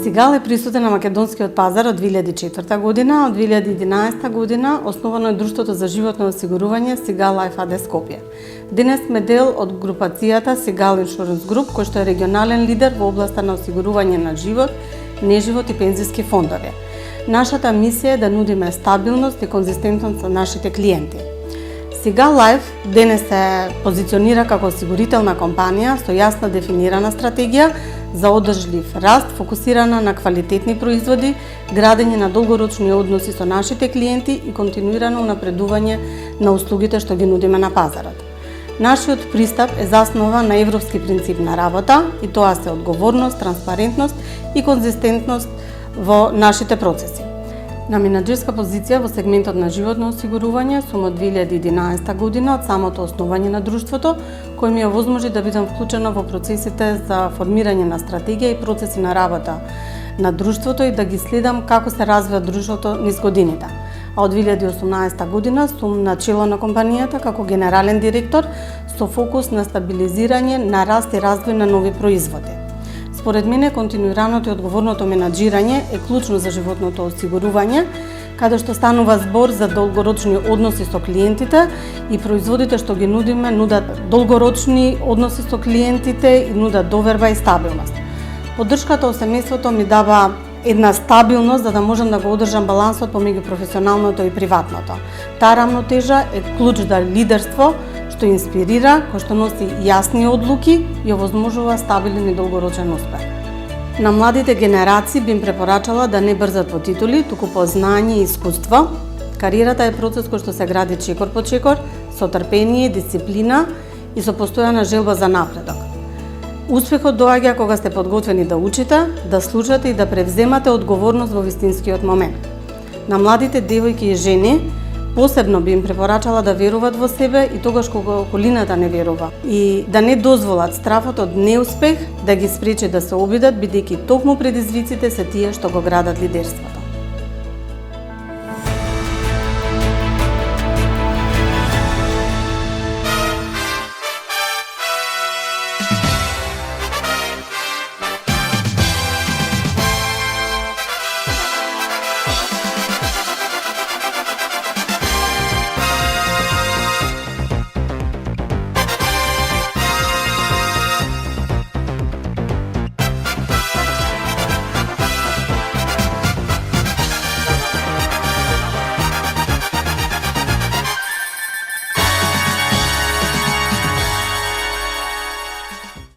Сигал е присутен на македонскиот пазар од 2004 година, од 2011 година основано е Друштвото за животно осигурување Сигал Life AD Скопје. Денес сме дел од групацијата Сигал Insurance Group, кој што е регионален лидер во областа на осигурување на живот, неживот и пензиски фондови. Нашата мисија е да нудиме стабилност и конзистентност за нашите клиенти. Сигал Life денес се позиционира како осигурителна компанија со јасно дефинирана стратегија за одржлив раст, фокусирана на квалитетни производи, градење на долгорочни односи со нашите клиенти и континуирано унапредување на услугите што ги нудиме на пазарот. Нашиот пристап е заснова на европски принцип на работа и тоа се одговорност, транспарентност и конзистентност во нашите процеси. На менаџерска позиција во сегментот на животно осигурување сум од 2011 година, од самото основање на друштвото, кој ми овозможи да бидам вклучена во процесите за формирање на стратегија и процеси на работа на друштвото и да ги следам како се развива друштвото низ годините. А од 2018 година сум на чело на компанијата како генерален директор со фокус на стабилизирање на раст и развој на нови производи. Според мене, континуираното и одговорното менаџирање е клучно за животното осигурување, каде што станува збор за долгорочни односи со клиентите и производите што ги нудиме нудат долгорочни односи со клиентите и нудат доверба и стабилност. Поддршката од семејството ми дава една стабилност за да можам да го одржам балансот помеѓу професионалното и приватното. Таа рамнотежа е клуч за лидерство, што инспирира, кој што носи јасни одлуки и овозможува стабилен и долгорочен успех. На младите генерации би им препорачала да не брзат во титули, туку по знање и искуство. Кариерата е процес кој што се гради чекор по чекор, со трпение, дисциплина и со постојана желба за напредок. Успехот доаѓа кога сте подготвени да учите, да слушате и да превземате одговорност во вистинскиот момент. На младите девојки и жени посебно би им препорачала да веруваат во себе и тогаш кога околината не верува и да не дозволат страфот од неуспех да ги спречи да се обидат, бидејќи токму предизвиците се тие што го градат лидерството.